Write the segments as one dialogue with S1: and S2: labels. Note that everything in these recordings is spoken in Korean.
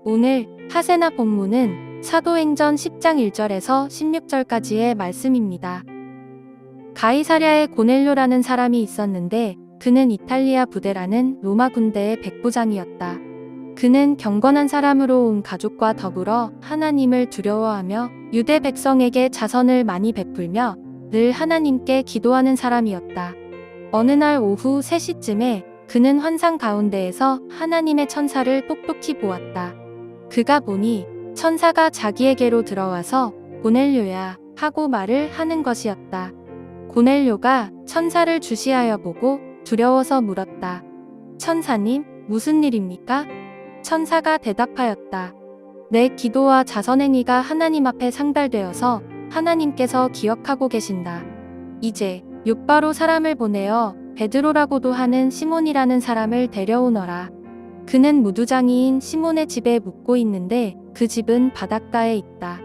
S1: 오늘 하세나 본문은 사도행전 10장 1절에서 16절까지의 말씀입니다. 가이사랴에 고넬료라는 사람이 있었는데 그는 이탈리아 부대라는 로마 군대의 백부장이었다. 그는 경건한 사람으로 온 가족과 더불어 하나님을 두려워하며 유대 백성에게 자선을 많이 베풀며 늘 하나님께 기도하는 사람이었다. 어느 날 오후 3시쯤에 그는 환상 가운데에서 하나님의 천사를 똑똑히 보았다. 그가 보니 천사가 자기에게로 들어와서 고넬료야 하고 말을 하는 것이었다. 고넬료가 천사를 주시하여 보고 두려워서 물었다. 천사님, 무슨 일입니까? 천사가 대답하였다. 내 기도와 자선행위가 하나님 앞에 상달되어서 하나님께서 기억하고 계신다. 이제 욥바로 사람을 보내어 베드로라고도 하는 시몬이라는 사람을 데려오너라. 그는 무두장이인 시몬의 집에 묵고 있는데 그 집은 바닷가에 있다.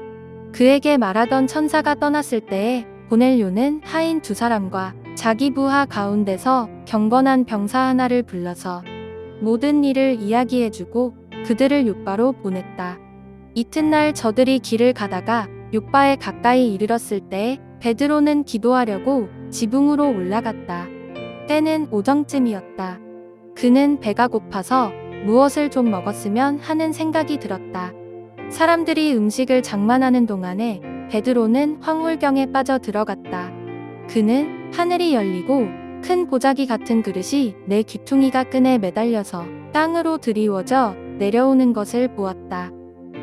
S1: 그에게 말하던 천사가 떠났을 때에 고넬료는 하인 2사람과 자기 부하 가운데서 경건한 병사 하나를 불러서 모든 일을 이야기해주고 그들을 욥바로 보냈다. 이튿날 저들이 길을 가다가 욥바에 가까이 이르렀을 때 베드로는 기도하려고 지붕으로 올라갔다. 때는 오정쯤이었다. 그는 배가 고파서 무엇을 좀 먹었으면 하는 생각이 들었다. 사람들이 음식을 장만하는 동안에 베드로는 황홀경에 빠져 들어갔다. 그는 하늘이 열리고 큰 보자기 같은 그릇이 내 귀퉁이가 끈에 매달려서 땅으로 드리워져 내려오는 것을 보았다.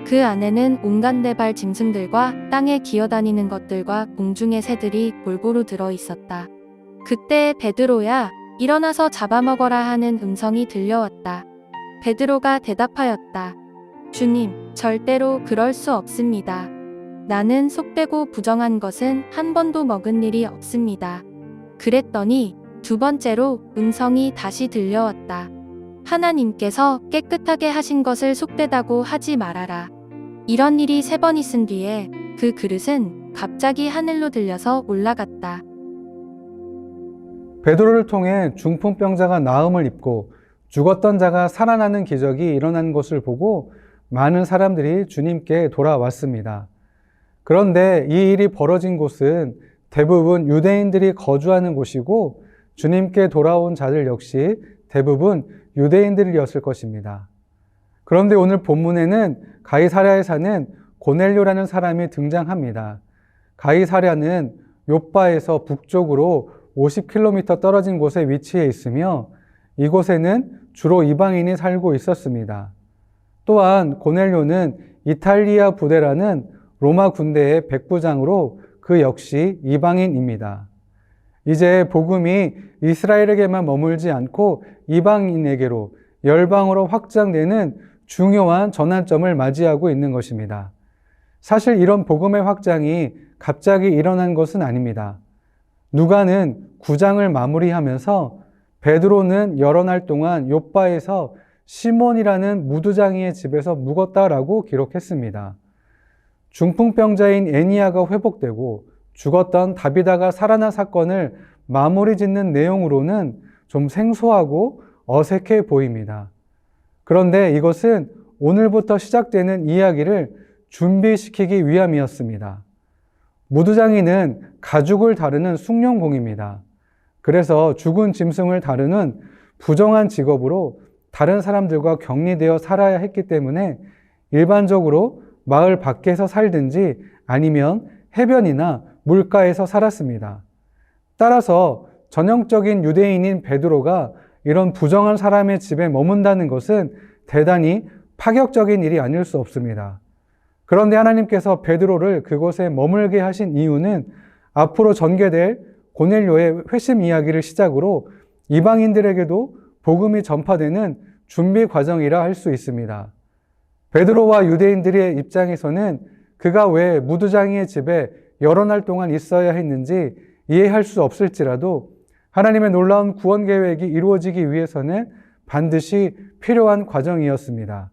S1: 그 안에는 온갖 네발 짐승들과 땅에 기어다니는 것들과 공중의 새들이 골고루 들어 있었다. 그때 베드로야, 일어나서 잡아먹어라 하는 음성이 들려왔다. 베드로가 대답하였다. 주님, 절대로 그럴 수 없습니다. 나는 속되고 부정한 것은 한 번도 먹은 일이 없습니다. 그랬더니 2번째로 음성이 다시 들려왔다. 하나님께서 깨끗하게 하신 것을 속되다고 하지 말아라. 이런 일이 3번 있은 뒤에 그 그릇은 갑자기 하늘로 들려서 올라갔다.
S2: 베드로를 통해 중풍병자가 나음을 입고 죽었던 자가 살아나는 기적이 일어난 것을 보고 많은 사람들이 주님께 돌아왔습니다. 그런데 이 일이 벌어진 곳은 대부분 유대인들이 거주하는 곳이고 주님께 돌아온 자들 역시 대부분 유대인들이었을 것입니다. 그런데 오늘 본문에는 가이사랴에 사는 고넬료라는 사람이 등장합니다. 가이사랴는 욥바에서 북쪽으로 50km 떨어진 곳에 위치해 있으며 이곳에는 주로 이방인이 살고 있었습니다. 또한 고넬료는 이탈리아 부대라는 로마 군대의 백부장으로 그 역시 이방인입니다. 이제 복음이 이스라엘에게만 머물지 않고 이방인에게로 열방으로 확장되는 중요한 전환점을 맞이하고 있는 것입니다. 사실 이런 복음의 확장이 갑자기 일어난 것은 아닙니다. 누가는 9장을 마무리하면서 베드로는 여러 날 동안 욥바에서 시몬이라는 무두장이의 집에서 묵었다라고 기록했습니다. 중풍병자인 애니야가 회복되고 죽었던 다비다가 살아난 사건을 마무리 짓는 내용으로는 좀 생소하고 어색해 보입니다. 그런데 이것은 오늘부터 시작되는 이야기를 준비시키기 위함이었습니다. 무두장이는 가죽을 다루는 숭늉공입니다. 그래서 죽은 짐승을 다루는 부정한 직업으로 다른 사람들과 격리되어 살아야 했기 때문에 일반적으로 마을 밖에서 살든지 아니면 해변이나 물가에서 살았습니다. 따라서 전형적인 유대인인 베드로가 이런 부정한 사람의 집에 머문다는 것은 대단히 파격적인 일이 아닐 수 없습니다. 그런데 하나님께서 베드로를 그곳에 머물게 하신 이유는 앞으로 전개될 고넬료의 회심 이야기를 시작으로 이방인들에게도 복음이 전파되는 준비 과정이라 할 수 있습니다. 베드로와 유대인들의 입장에서는 그가 왜 무두장이의 집에 여러 날 동안 있어야 했는지 이해할 수 없을지라도 하나님의 놀라운 구원 계획이 이루어지기 위해서는 반드시 필요한 과정이었습니다.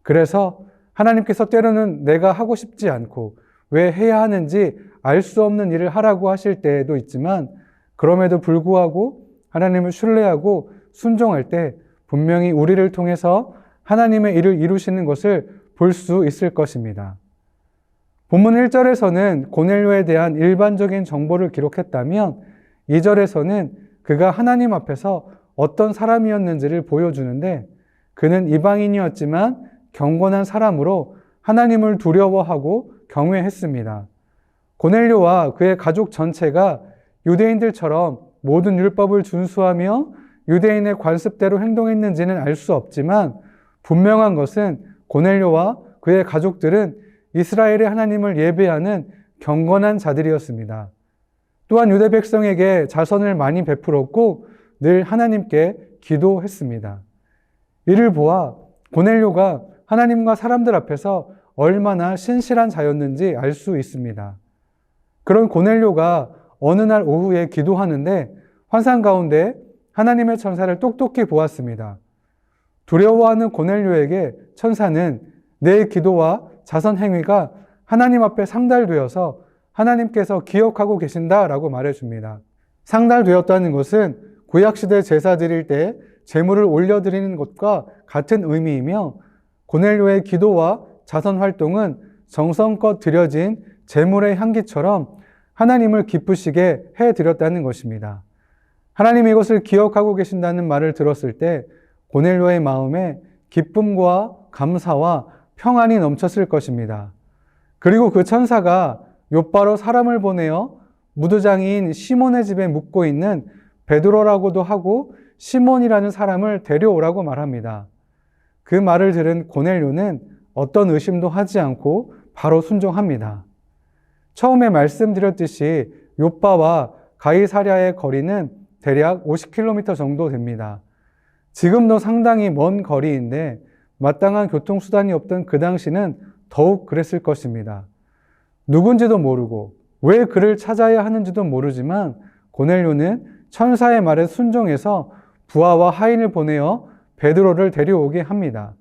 S2: 그래서 하나님께서 때로는 내가 하고 싶지 않고 왜 해야 하는지 알 수 없는 일을 하라고 하실 때도 있지만 그럼에도 불구하고 하나님을 신뢰하고 순종할 때 분명히 우리를 통해서 하나님의 일을 이루시는 것을 볼 수 있을 것입니다. 본문 1절에서는 고넬료에 대한 일반적인 정보를 기록했다면 2절에서는 그가 하나님 앞에서 어떤 사람이었는지를 보여주는데 그는 이방인이었지만 경건한 사람으로 하나님을 두려워하고 경외했습니다. 고넬료와 그의 가족 전체가 유대인들처럼 모든 율법을 준수하며 유대인의 관습대로 행동했는지는 알 수 없지만 분명한 것은 고넬료와 그의 가족들은 이스라엘의 하나님을 예배하는 경건한 자들이었습니다. 또한 유대 백성에게 자선을 많이 베풀었고 늘 하나님께 기도했습니다. 이를 보아 고넬료가 하나님과 사람들 앞에서 얼마나 신실한 자였는지 알 수 있습니다. 그런 고넬료가 어느 날 오후에 기도하는데 환상 가운데 하나님의 천사를 똑똑히 보았습니다. 두려워하는 고넬료에게 천사는 내 기도와 자선 행위가 하나님 앞에 상달되어서 하나님께서 기억하고 계신다라고 말해줍니다. 상달되었다는 것은 구약시대 제사 드릴 때 제물을 올려드리는 것과 같은 의미이며 고넬료의 기도와 자선 활동은 정성껏 드려진 제물의 향기처럼 하나님을 기쁘시게 해드렸다는 것입니다. 하나님이 이것을 기억하고 계신다는 말을 들었을 때 고넬료의 마음에 기쁨과 감사와 평안이 넘쳤을 것입니다. 그리고 그 천사가 욥바로 사람을 보내어 무두장이인 시몬의 집에 묵고 있는 베드로라고도 하고 시몬이라는 사람을 데려오라고 말합니다. 그 말을 들은 고넬료는 어떤 의심도 하지 않고 바로 순종합니다. 처음에 말씀드렸듯이 욥바와 가이사랴의 거리는 대략 50km 정도 됩니다. 지금도 상당히 먼 거리인데 마땅한 교통수단이 없던 그 당시는 더욱 그랬을 것입니다. 누군지도 모르고 왜 그를 찾아야 하는지도 모르지만 고넬료는 천사의 말에 순종해서 부하와 하인을 보내어 베드로를 데려오게 합니다.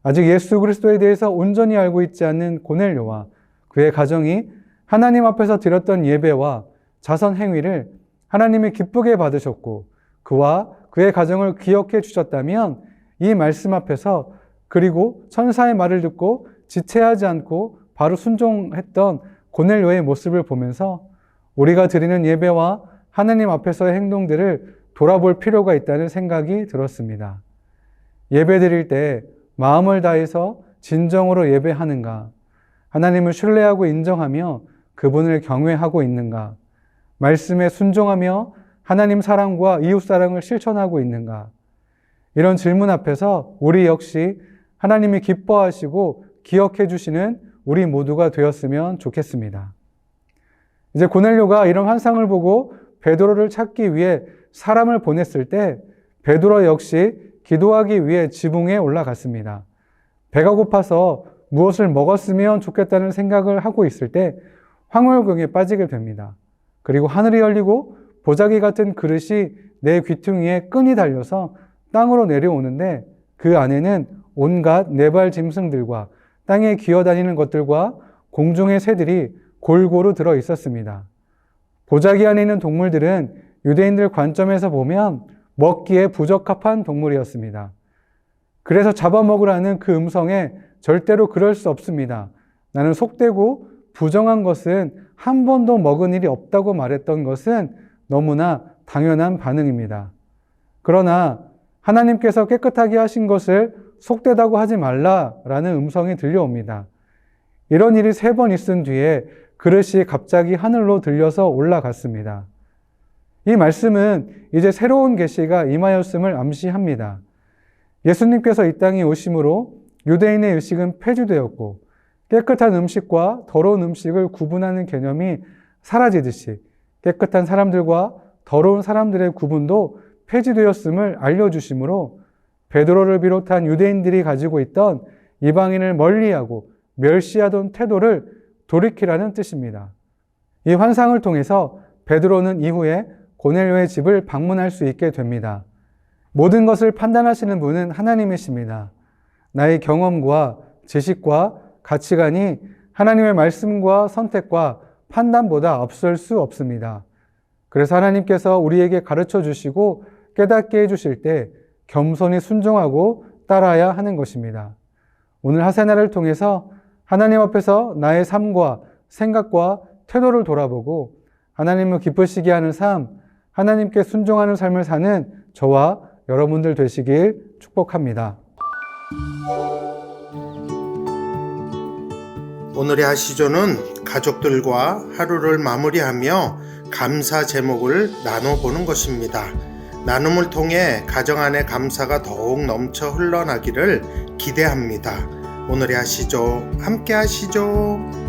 S2: 아직 예수 그리스도에 대해서 온전히 알고 있지 않는 고넬료와 그의 가정이 하나님 앞에서 드렸던 예배와 자선 행위를 하나님이 기쁘게 받으셨고 그와 그의 가정을 기억해 주셨다면 이 말씀 앞에서 그리고 천사의 말을 듣고 지체하지 않고 바로 순종했던 고넬료의 모습을 보면서 우리가 드리는 예배와 하나님 앞에서의 행동들을 돌아볼 필요가 있다는 생각이 들었습니다. 예배 드릴 때 마음을 다해서 진정으로 예배하는가? 하나님을 신뢰하고 인정하며 그분을 경외하고 있는가? 말씀에 순종하며 하나님 사랑과 이웃 사랑을 실천하고 있는가? 이런 질문 앞에서 우리 역시 하나님이 기뻐하시고 기억해 주시는 우리 모두가 되었으면 좋겠습니다. 이제 고넬료가 이런 환상을 보고 베드로를 찾기 위해 사람을 보냈을 때 베드로 역시 기도하기 위해 지붕에 올라갔습니다. 배가 고파서 무엇을 먹었으면 좋겠다는 생각을 하고 있을 때 황홀경에 빠지게 됩니다. 그리고 하늘이 열리고 보자기 같은 그릇이 내 귀퉁이에 끈이 달려서 땅으로 내려오는데 그 안에는 온갖 네발 짐승들과 땅에 기어다니는 것들과 공중의 새들이 골고루 들어 있었습니다. 보자기 안에 있는 동물들은 유대인들 관점에서 보면 먹기에 부적합한 동물이었습니다. 그래서 잡아먹으라는 그 음성에 절대로 그럴 수 없습니다. 나는 속되고 부정한 것은 한 번도 먹은 일이 없다고 말했던 것은 너무나 당연한 반응입니다. 그러나 하나님께서 깨끗하게 하신 것을 속되다고 하지 말라라는 음성이 들려옵니다. 이런 일이 3번 있은 뒤에 그릇이 갑자기 하늘로 들려서 올라갔습니다. 이 말씀은 이제 새로운 계시가 임하였음을 암시합니다. 예수님께서 이 땅에 오심으로 유대인의 의식은 폐지되었고 깨끗한 음식과 더러운 음식을 구분하는 개념이 사라지듯이 깨끗한 사람들과 더러운 사람들의 구분도 폐지되었음을 알려주심으로 베드로를 비롯한 유대인들이 가지고 있던 이방인을 멀리하고 멸시하던 태도를 돌이키라는 뜻입니다. 이 환상을 통해서 베드로는 이후에 고넬료의 집을 방문할 수 있게 됩니다. 모든 것을 판단하시는 분은 하나님이십니다. 나의 경험과 지식과 가치관이 하나님의 말씀과 선택과 판단보다 앞설 수 없습니다. 그래서 하나님께서 우리에게 가르쳐 주시고 깨닫게 해주실 때 겸손히 순종하고 따라야 하는 것입니다. 오늘 하세나를 통해서 하나님 앞에서 나의 삶과 생각과 태도를 돌아보고 하나님을 기쁘시게 하는 삶, 하나님께 순종하는 삶을 사는 저와 여러분들 되시길 축복합니다.
S3: 오늘의 하시조는 가족들과 하루를 마무리하며 감사 제목을 나눠보는 것입니다. 나눔을 통해 가정 안의 감사가 더욱 넘쳐 흘러나기를 기대합니다. 오늘의 하시조 함께 하시죠.